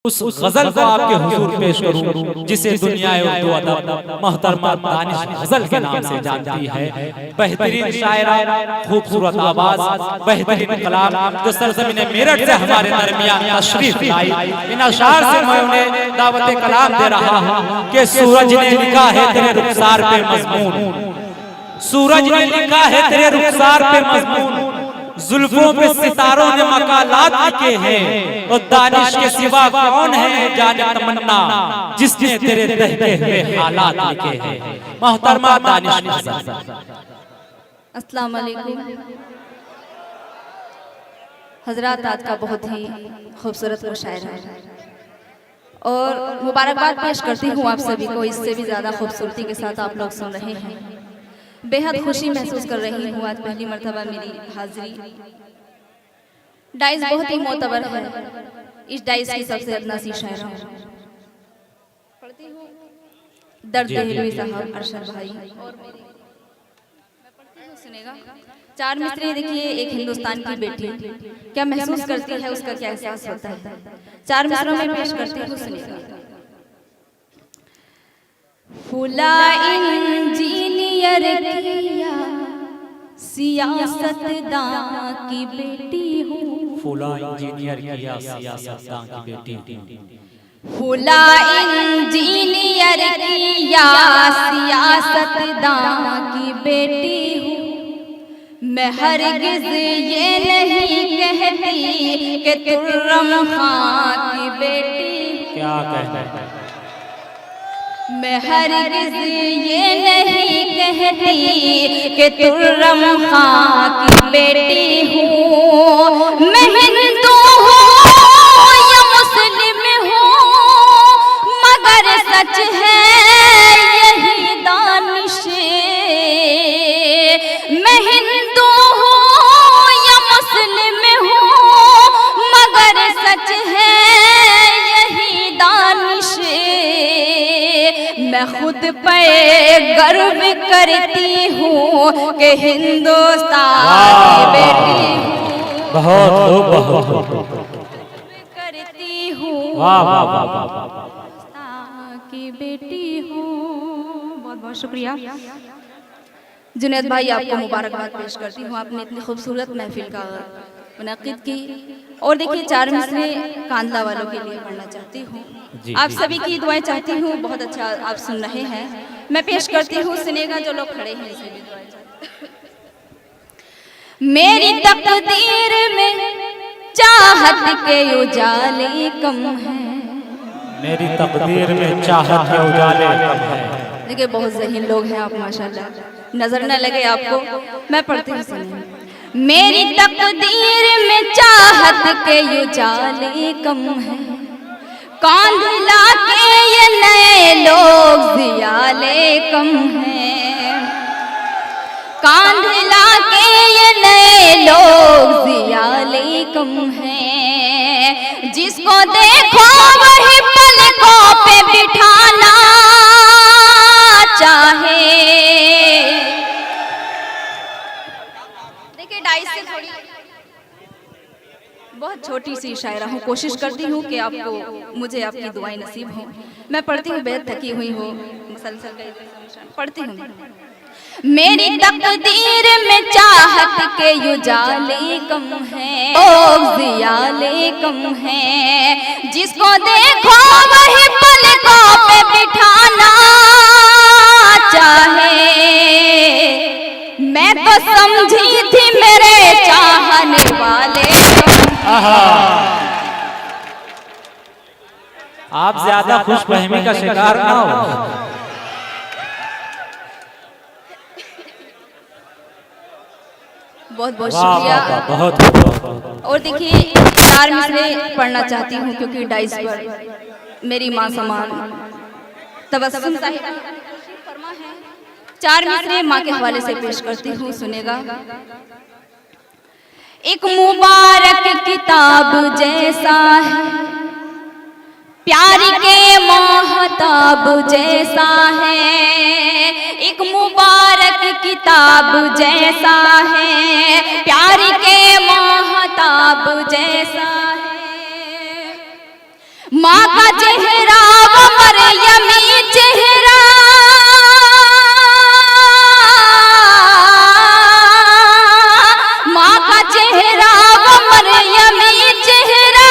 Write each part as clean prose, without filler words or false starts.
उस गजल को आपके हुजूर पेश करूं जिसे दुनिया उर्दू अदब मोहतरमा दानिश गजल के नाम से जानती है। बेहतरीन शायरा, खूबसूरत आवाज, बेहतरीन कलाम जो सरजमीन मेरठ से हमारे दरमियान तशरीफ लाई। इन अशार से मैं उन्हें दावत कलाम दे रहा हूं कि सूरज ने लिखा है तेरे रुखसार पे मजमून, सूरज ने लिखा है तेरे रुखसार पे मजमून, जुल्फों पे सितारों ने मकालात लिखे हैं और दानिश के सिवा कौन है जाने तमन्ना जिसने तेरे दहते हुए हालात लिखे हैं। मोहतरमा दानिश। अस्सलाम वालेकुम हजरात, आज का बहुत ही खूबसूरत मुशायरा है और मुबारकबाद पेश करती हूँ आप सभी को। इससे भी ज़्यादा खूबसूरती के साथ आप लोग सुन रहे हैं। बेहद खुशी महसूस कर रही हूँ, आज पहली मर्तबा मेरी हाजिरी। डाइस बहुत ही मोतबर है। इस डाइस की सबसे अदना सी शायरा पढ़ती हूँ दर्द दिलवी साहब अरशद भाई और मेरी मैं पढ़ती हूँ, सुनेगा। चार मिसरे देखिए, एक हिंदुस्तान की बेटी क्या महसूस करती है, उसका क्या एहसास होता है, चार मिसरों में पेश करती हूँ, सुनेगा। फुला इंजीनियर किया सियासतदां की बेटी हूँ, फुला इंजीनियर किया सियासतदां की बेटी, फुला इंजीनियर किया सियासतदां की बेटी हूँ। मैं हरगिज़ ये नहीं कहती कि तुर्रम खां की बेटी, क्या कहना है। मैं हरगिज़ ये नहीं कहती कि तुर्रम खां की बेटी हूँ। मैं हिंदू हूँ या मुस्लिम हूँ, मगर सच है यही दानिश। मैं हिंदू हूँ या मुस्लिम हूँ, मगर सच है यही दानिश। मैं खुद पे गर्व करती हूँ कि हिंदुस्तान की बेटी हूँ। बहुत करती हूँ, वाह वाह वाह वाह, हिंदुस्तान की बेटी हूँ। बहुत बहुत शुक्रिया जुनैद भाई, आपको मुबारकबाद पेश करती हूँ। आपने इतनी खूबसूरत महफिल का मुनक़िद की। और देखिए, चार मिसरे कांदला वालों के लिए पढ़ना चाहती हूँ। आप सभी की दुआएं चाहती हूँ। बहुत अच्छा आप सुन रहे हैं, मैं पेश करती हूँ, सुनेगा। जो लोग खड़े हैं इसे भी दुआएं चाहती हूँ। मेरी तकदीर में चाहत के उजाले कम हैं, मेरी तकदीर में चाहत के उजाले कम है। देखिए, बहुत ज़हीन लोग हैं आप, माशाल्लाह, नजर न लगे आपको। मैं पढ़ती हूँ, सुनिए। मेरी तकदीर में चाहत के उजाले कम हैं, कांधला के ये नए लोग जियाले कम हैं, कांधला के ये नए लोग जियाले कम हैं। जिसको देखो वही पलकों पे बिठाना चाहे। देखिए, डाइस से थोड़ी बहुत छोटी सी शायरा हूँ, कोशिश करती हूँ कि आपको मुझे आपकी दुआएं नसीब हों। मैं पढ़ती हूँ, बेहद थकी हुई हूँ, मुसलसल पढ़ती हूँ। मेरी तकदीर में चाहत के उजाले कम हैं, लोग जियाले कम हैं। जिसको देखो वही पलकों पे बिठाना चाहे। मैं तो समझी थी मेरे चाहने वाले, आप ज्यादा खुशफहमी का शिकार ना हो। बहुत बहुत शुक्रिया। बहुत। और देखिए, चार मिसरे पढ़ना चाहती हूँ क्योंकि डाइस पर मेरी माँ समान तबस्सुम साहिबा फरमा है। चार मिसरे माँ के हवाले से पेश करती हूँ, सुनेगा। एक मुबारक किताब जैसा है, प्यार के महताब जैसा है। एक मुबारक किताब जैसा है, प्यार के महताब जैसा है। माँ का चेहरा वो मरियमी चेहरा, माँ का चेहरा वो मरियमी चेहरा,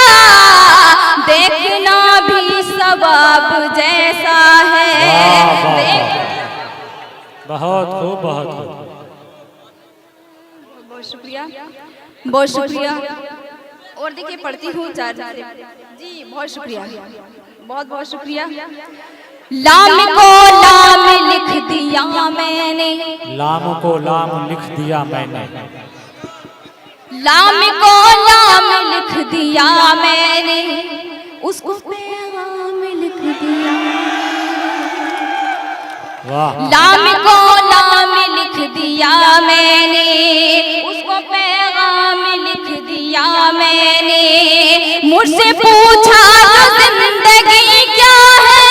देखना भी सवाब जैसा है। बहुत खूब, बहुत खूब। बहुत शुक्रिया, बहुत शुक्रिया। और देखिए पढ़ती हूँ चार जी, बहुत शुक्रिया, बहुत बहुत शुक्रिया। लाम को लाम लिख दिया मैंने, लाम को लाम लिख दिया मैंने, लाम को लाम लिख दिया मैंने, उसको पैगाम लिख दिया। वाह। लाम को लाम लिख दिया मैंने, उसको पैगाम लिख दिया मैंने। मुझसे पूछा तो जिंदगी क्या है,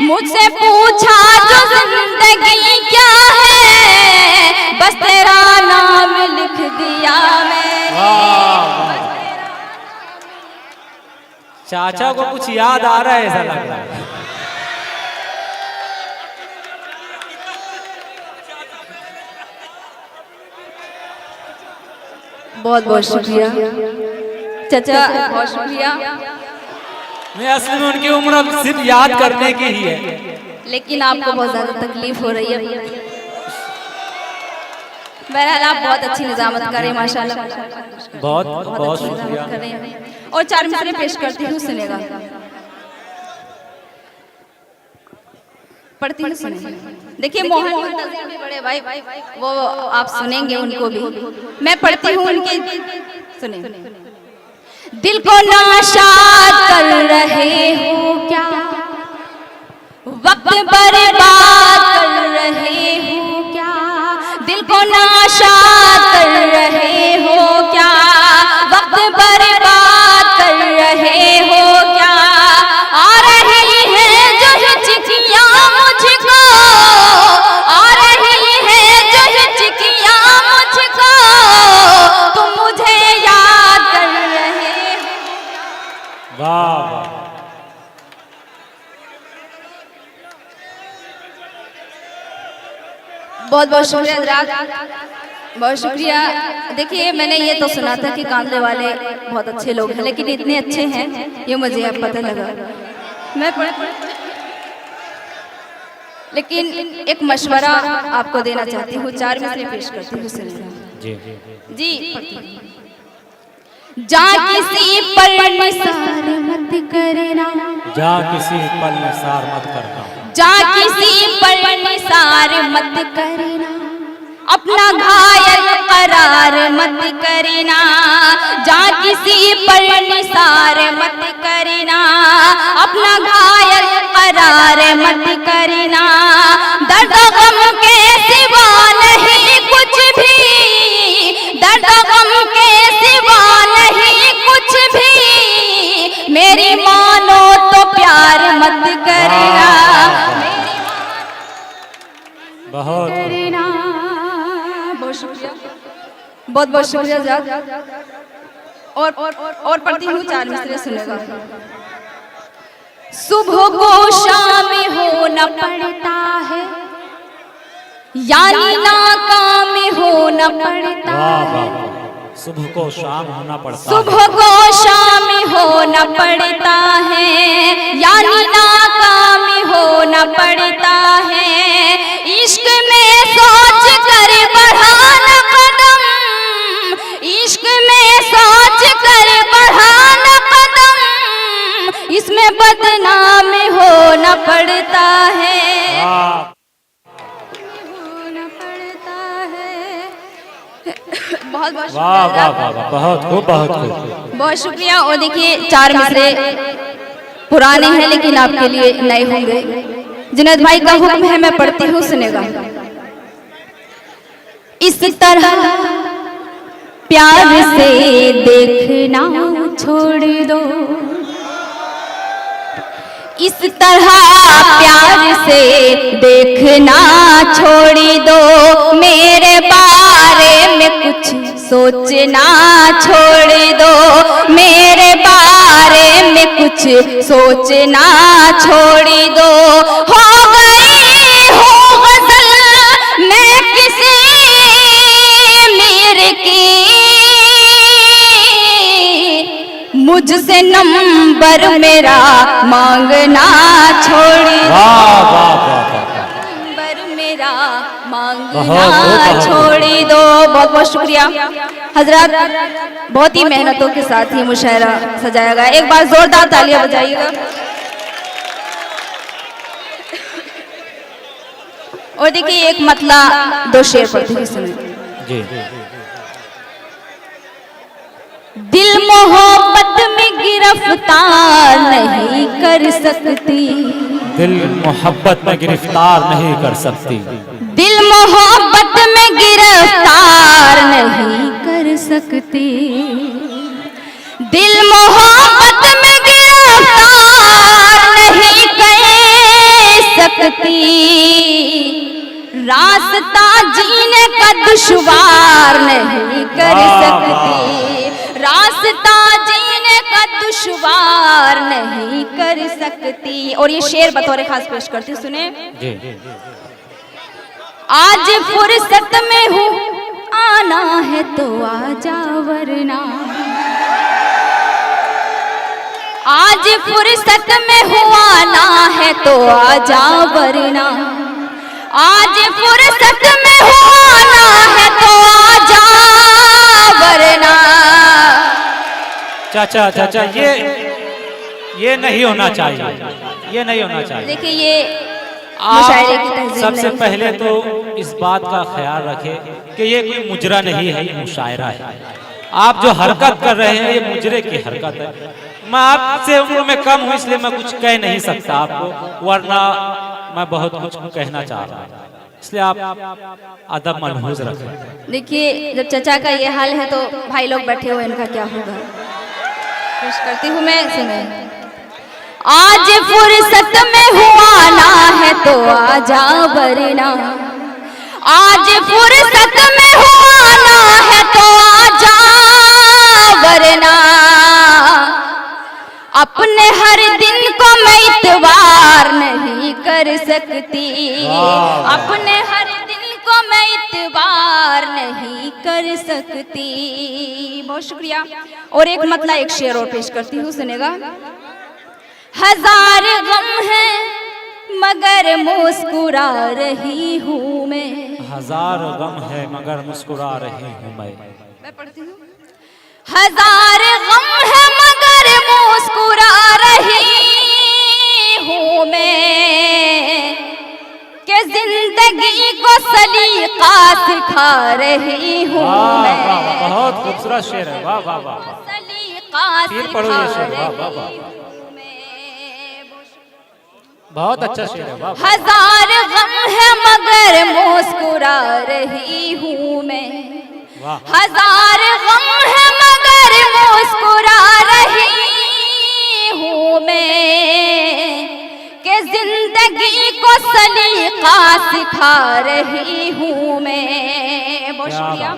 मुझसे पूछा तो जिंदगी क्या है, बस तेरा नाम लिख दिया मैंने। चाचा को कुछ याद आ रहा है ऐसा लग रहा है। बहुत बहुत शुक्रिया चाचा, बहुत शुक्रिया। मैं असल में उनकी उम्र सिर्फ याद करने की ही है, लेकिन आपको बहुत ज्यादा तकलीफ हो रही है। बहरहाल आप बहुत अच्छी निजामत करें माशाल्लाह, बहुत बहुत शुक्रिया। और चार मिसरे पेश करती हूँ, सुनेगा। पढ़ती हूँ, सुने। देखिए मोहन मुंतजिर भी बड़े भाई, वो आप सुनेंगे उनको भी। मैं पढ़ती हूँ उनके, सुने। दिल को नाशाद कर रहे हो क्या, वक्त बर्बाद कर रहे हो क्या, दिल को नाशाद कर रहे हो क्या, वक्त बर्बाद कर रहे हो क्या। आ रही है जो हिचकियां मुझको, आ रही है जो हिचकियां मुझको, तुम मुझे याद कर रहे हो। वाह। बहुत बहुत शुक्रिया हज़रात, बहुत शुक्रिया। देखिए मैंने ये तो सुना था कि कांदे वाले बहुत अच्छे लोग हैं, लेकिन इतने अच्छे हैं ये मुझे अब पता लगा। मैं लेकिन एक मशवरा आपको देना चाहती हूँ, चार मिसरे पेश करती हूँ, सुनिए जी। जा किसी पर निसार मत करना, जा किसी पर निसार मत करना, जा किसी पर निसार मत करना, अपना घायल करार मत करना, जा किसी पर निसार मत करना, अपना घायल करार मत करना। दर्द गम के सिवा नहीं कुछ भी, दर्द गम के सिवा नहीं कुछ भी, मेरी मानो तो प्यार मत करना, बहुत बहुत शुक्रिया, बहुत बहुत शुक्रिया। और पढ़ती हूँ, चार मिसरे सुनेगा। सुबह को शाम होना पड़ता है, यानी नाकाम होना पड़ता है। सुबह को शाम होना पड़ता है, सुबह को शाम होना पड़ता है, यानी नाकाम होना पड़ता है। इश्क में सोच कर बढ़ाना कदम, इश्क में सोच कर बढ़ाना कदम, इसमें बदनाम होना पड़ता है, होना पड़ता है। बहुत बहुत वाह वाह वाह, बहुत खूब, बहुत खूब, बहुत शुक्रिया। और देखिए चार मिसरे पुराने हैं लेकिन आपके लिए नए होंगे। जुनैद भाई का हुक्म है, मैं पढ़ती हूँ, सुनेगा। इस तरह प्यार से देखना छोड़ दो, इस तरह प्यार से देखना छोड़ दो, मेरे बारे में कुछ सोचना छोड़ दो, मेरे बारे में कुछ सोचना छोड़ दो। हो गई हो गजल मैं किसी मीर की, मुझसे नंबर मेरा मांगना छोड़ दो। नंबर मेरा मांगना छोड़ दो। बहुत बहुत शुक्रिया हजरत, बहुत ही मेहनतों के साथ ही मुशायरा सजाया गया। एक बार जोरदार तालियां बजाइएगा। और देखिए एक मतला दो शेर पढ़ते हुए सुनिए। दिल मोहब्बत में गिरफ्तार नहीं कर सकती, दिल मोहब्बत में गिरफ्तार नहीं कर सकती, दिल मोहब्बत में गिरफ्तार नहीं कर सकती, दिल मोहब्बत में गिरफ्तार नहीं कर सकती, रास्ता जीने का दुश्वार नहीं कर सकती, रास्ता जीने का दुश्वार नहीं कर सकती। और ये शेर बतौर खास पेश करती हूँ, सुने। आज फुर्सत में हूँ, आना है तो आजा वरना, आज फुर्सत में हूँ, आना है तो आजा वरना, आज फुर्सत में हूँ, आना है तो आजा वरना। चाचा चाचा ये नहीं होना चाहिए, ये नहीं होना चाहिए। देखिए ये आप सबसे पहले तो इस बात का ख्याल रखें कि ये कोई मुजरा नहीं है, ये मुशायरा है। आप जो हरकत कर रहे हैं ये मुजरे की हरकत है। मैं आपसे उम्र में कम हूँ इसलिए मैं कुछ कह नहीं सकता आपको, वरना मैं बहुत कुछ कहना चाह रहा हूँ, इसलिए आप अदब मलहूज रखें। देखिए जब चचा का ये हाल है तो भाई लोग बैठे हुए, इनका क्या होगा। पेश करती हूँ मैं, सुने। आज फुर्सत में हुआ ना है तो आजा वरना, आज फुर्सत में हुआ ना है तो आजा वरना, अपने हर दिन को मैं इतवार नहीं कर सकती, अपने हर दिन को मैं इतवार नहीं कर सकती। बहुत शुक्रिया। और एक मतला एक शेर और पेश करती हूँ, सुनेगा। हजार गम है मगर मुस्कुरा रही हूँ मैं, हजार गम है मगर मुस्कुरा रही हूँ मैं पढ़ती हूँ। हजार गम है मगर मुस्कुरा रही हूँ मैं, कि जिंदगी को सलीका सिखा रही हूँ मैं। बहुत खूबसूरत शेर है, वाह वाह वाह। सलीका सिखा रही हूँ, बहुत अच्छा शेर है, वाह। हजार गम है मगर मुस्कुरा रही हूँ मैं, हजार गम है मगर मुस्कुरा रही हूँ मैं, कि जिंदगी को सलीका सिखा रही हूँ मैं। बहुत शुक्रिया।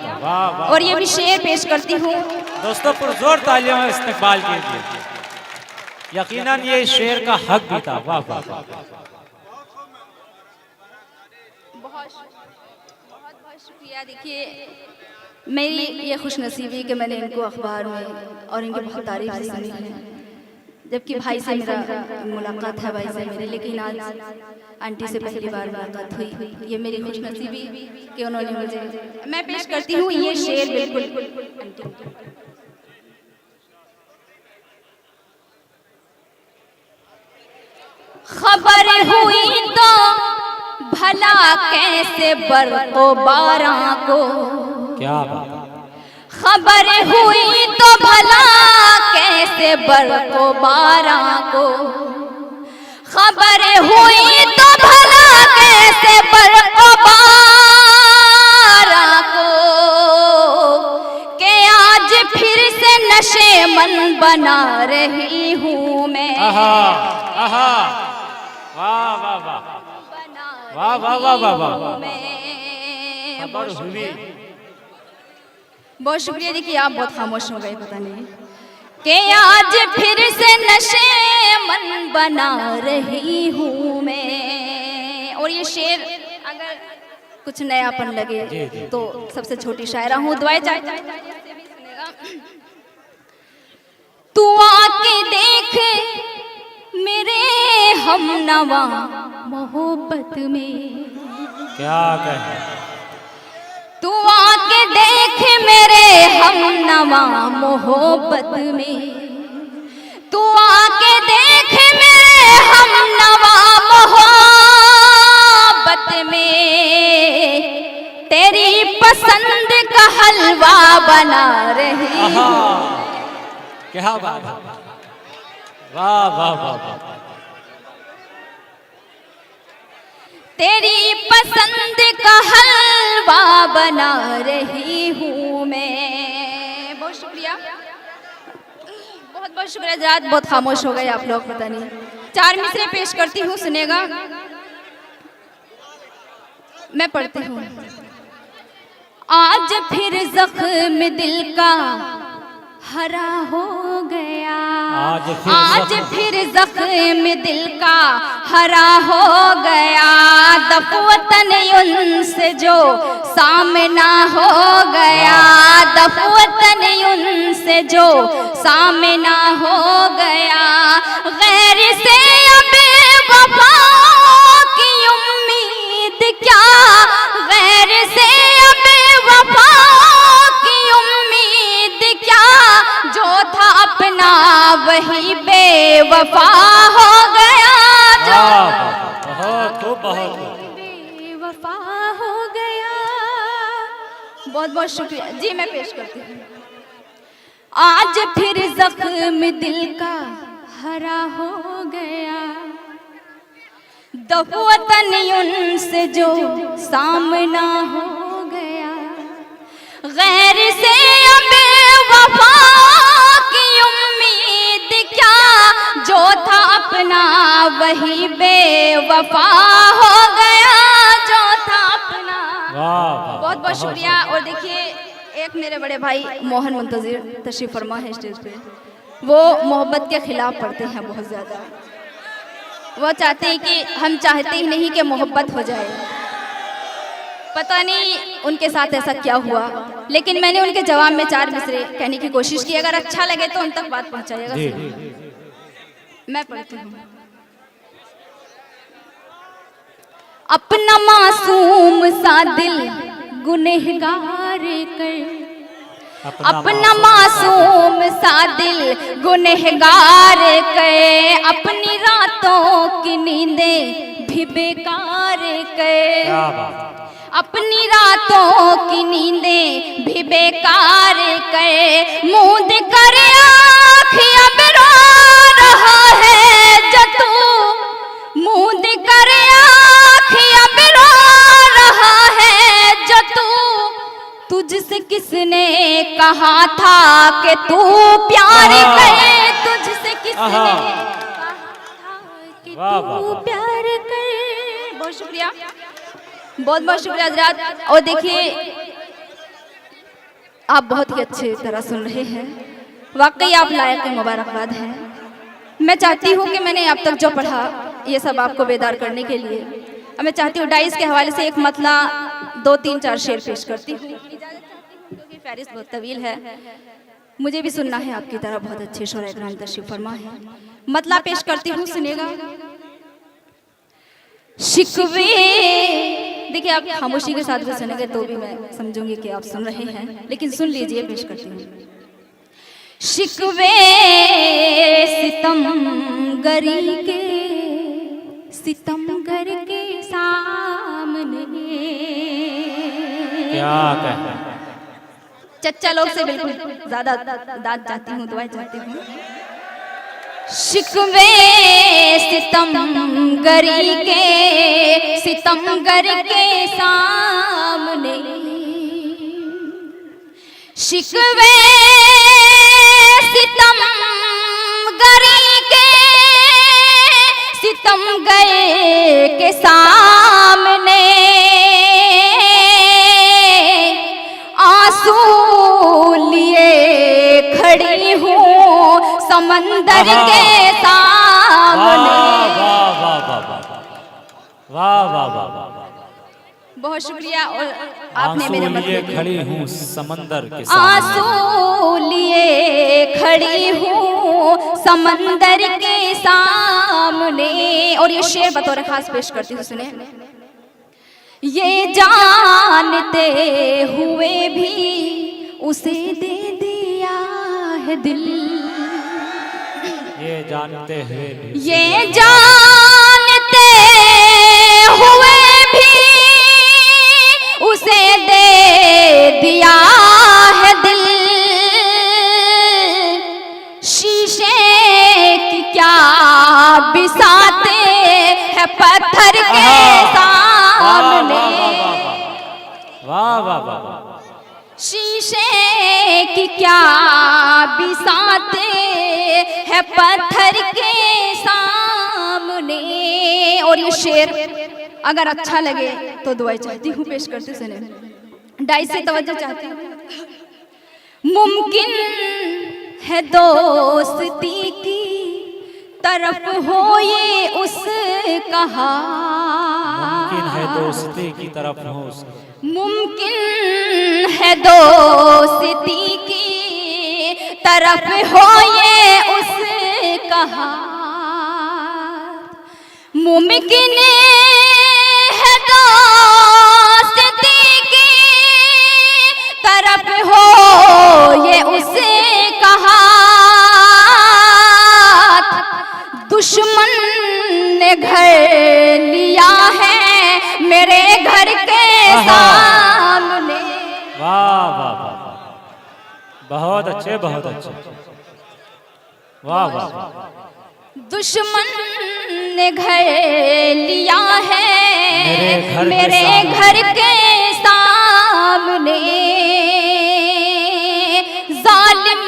और ये भी शेर पेश करती हूँ। दोस्तों पुरजोर तालियों में इस्तकबाल कीजिए, यकीनन ये शेर का हक भी था, वाह वाह। बहुत बहुत शुक्रिया। देखिए मेरी ये खुशनसीबी कि मैंने इनको अखबार में और इनकी बहुत तारीफ सुनी है, जबकि भाई से मेरा मुलाकात है, भाई से मेरे, लेकिन आज आंटी से पहली बार मुलाकात हुई। ये मेरी खुशनसीबी कि उन्होंने मुझे। मैं पेश करती हूँ ये शेर बिल्कुल। खबर हुई तो भला कैसे बरको बारां को, क्या बात। खबर हुई तो भला कैसे बरको बारां को, खबर हुई तो भला कैसे बरको बारां को, कि आज फिर से नशे मन बना रही हूँ मैं। आहा आहा, वाह वाह वाह वाह वाह वाह वाह वाह। खबर हुई बहुत शुक्रिया। देखिए आप बहुत खामोश हो गए, पता नहीं कि आज फिर से नशे मन बना रही हूँ मैं। और ये शेर अगर कुछ नयापन लगे तो सबसे छोटी शायरा हूँ, दुआएं चाहती हूँ तू आके देख मेरे हमनवा मोहब्बत में। क्या कहे, तू आके देख मेरे हमनवा मोहब्बत में। तू आके देख मेरे हमनवा मोहब्बत में। तेरी पसंद का हलवा बना रही हूँ। क्या बात है, वाह वाह वाह वाह। तेरी पसंद का हलवा बना रही हूँ मैं। बहुत शुक्रिया, बहुत बहुत शुक्रिया। रात बहुत खामोश हो गए आप लोग, पता नहीं। 4 मिसरे पेश करती हूँ, सुनेगा। मैं पढ़ती हूँ। आज फिर जख्म दिल का हरा हो गया। आज फिर जख्म दिल का हरा हो गया। दफवतन उनसे जो सामना हो गया। दफवतन उनसे जो सामना हो गया। गैर से अब वफा की उम्मीद क्या। गैर से अब वफा की उम्मीद क्या। जो था अपना वही बेवफा हो गया। जो बहुत बेवफा हो गया। बहुत बहुत शुक्रिया जी। मैं पेश करती हूँ। आज फिर जख्म दिल का हरा हो गया। दफवतन उनसे जो सामना हो गया। गैर से अब वफा की उम्मीद क्या। जो था अपना वही बेवफा हो गया। जो था अपना। बहुत बहुत शुक्रिया। और देखिए एक मेरे बड़े भाई मोहन मुंतजिर तशरीफ फरमा है स्टेज पे। वो मोहब्बत के खिलाफ पढ़ते हैं बहुत ज़्यादा। वो चाहते हैं कि हम चाहते ही नहीं कि मोहब्बत हो जाए। पता नहीं उनके साथ ऐसा क्या हुआ, लेकिन मैंने उनके जवाब में 4 मिसरे कहने की कोशिश की। अगर अच्छा लगे तो उन तक बात पहुंचाइएगा। मैं पढ़ती हूँ। अपना मासूम सा दिल गुनहगार कर। अपना मासूम सा दिल गुनहगार कर। अपनी रातों की नींदें भी बेकार कर। अपनी रातों की नींदें भी बेकार कर। मूंद कर आँख अब रो रहा है जतू। मूंद कर आँख अब रो रहा है जतू। तुझसे किसने कहा था कि तू प्यार करे। तुझसे किसने कहा था कि तू प्यार करे। बहुत शुक्रिया, बहुत बहुत शुक्रिया हजरात। और देखिए आप बहुत ही अच्छी तरह सुन रहे हैं। वाकई आप लायक मुबारकबाद हैं। मैं चाहती हूँ कि मैंने अब तक जो पढ़ा ये सब आपको बेदार करने के लिए। अब मैं चाहती हूँ डाइस के हवाले से एक मतला 2-3-4 शेर पेश करती हूँ, क्योंकि फहरिस्त बहुत तवील है। मुझे भी सुनना है आपकी तरह बहुत अच्छे शोरा इकराम तशरीफ फरमा है। मतला पेश करती हूँ, सुनेगा। शिकवे, देखिए आप खामोशी के साथ भी सुनेंगे तो भी मैं समझूंगी कि आप सुन रहे हैं, लेकिन सुन लीजिए, पेश करती हूँ। शिकवे सितमगरी के, सितमगर के सामने। क्या कहे, चच्चा लोग से बिल्कुल ज्यादा दाद चाहती हूँ, दुआएं चाहती हूँ। शिकवे सितमगरी के, सितमगर के सामने। शिकवे सितमगरी के, सितमगर के सामने। आंसू समंदर के सामने। वाह वाह वाह वाह वाह वाह वाह। बहुत शुक्रिया। और आपने आंसू मेरे लिए मतलब खड़ी हूँ समंदर के सामने। आंसू लिए खड़ी हूँ समंदर के सामने। और ये शेर बतौर खास पेश करती हूँ, सुने। ये जानते हुए भी उसे दे दिया है दिल, ये जानते हुए भी, ये जानते हुए भी उसे दे दिया है दिल। शीशे की क्या बिसाते हैं पत्थर के सामने। वाह वाह वाह। शीशे की क्या बिसाते हैं पत्थर के सामने। और ये शेर अगर अच्छा लगे तो दुआएं चाहती हूँ पेश करते सुने। डाई से तवज्जो चाहती हूँ। मुमकिन है दोस्ती की तरफ हो ये उसका हाथ, मुमकिन है दोस्ती की तरफ हो उसका, मुमकिन है दोस्ती की तरफ हो ये उसका हाथ, मुमकिन है दोस्ती की तरफ हो ये उसका हाथ। दुश्मन ने घर लिया है मेरे घर के सामने। वाह वाह वाह, बहुत अच्छे बहुत अच्छे, वाह वाह। दुश्मन ने घर लिया है मेरे घर के सामने। जालिम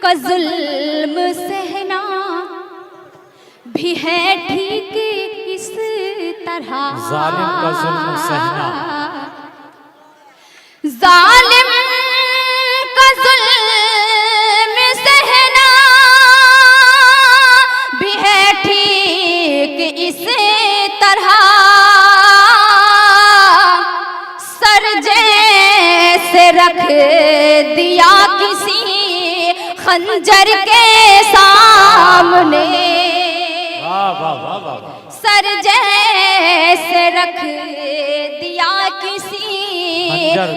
का जुल्म सहना भी है ठीक इस तरह, जालिम का जुल्म सहना, जालिम का जुल्म सहना भी है ठीक इस तरह। सर जैसे रख दिया किसी खंजर के सामने। वाह वाह वाह वाह। सर जैसे रख दिया किसी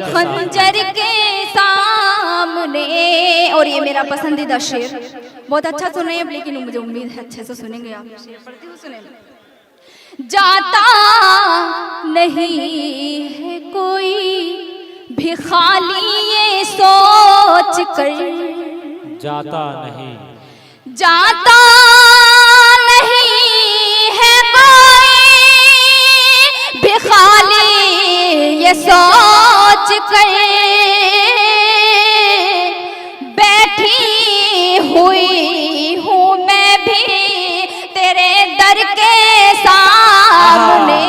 खंजर के सामने। और ये मेरा पसंदीदा शेर, बहुत अच्छा सुने हैं, लेकिन मुझे उम्मीद है अच्छे से सुनेंगे आप। शेर पढ़ती हूँ, सुने। जाता नहीं है कोई भी खाली ये सोच कर, जाता नहीं, जाता नहीं है कोई भी खाली ये सोच कर। बैठी हुई हूँ मैं भी तेरे दर के सामने।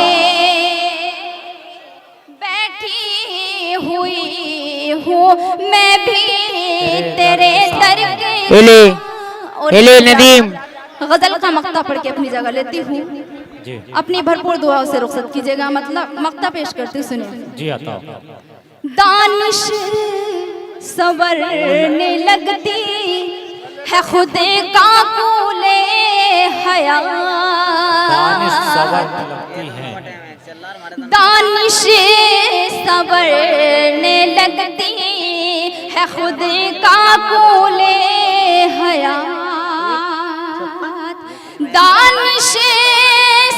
बैठी हुई हूँ मैं भी तेरे दर के। नदीम गजल का मक्ता पढ़ के अपनी जगह लेती हूँ। अपनी भरपूर दुआओं से रुखसत कीजिएगा। मतलब मक्ता पेश करती हूँ, सुनिए। जी आता। दानिश संवरने लगती है खुद का कूले हया। दानिश संवरने लगती है, दानिश संवरने लगती है खुद का कूले हया। दानिश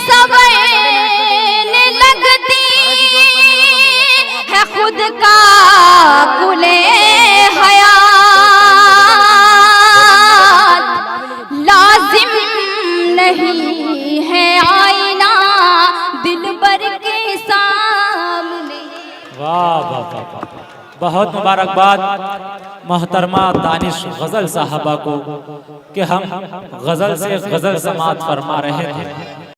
संवरने लगती है खुद का कुले हयात। लाजिम नहीं है आईना दिलबर के सामने। वाह वाह वाह वाह। बहुत मुबारकबाद मोहतरमा दानिश गजल साहबा को कि हम गजल से गजल समात फरमा रहे थे।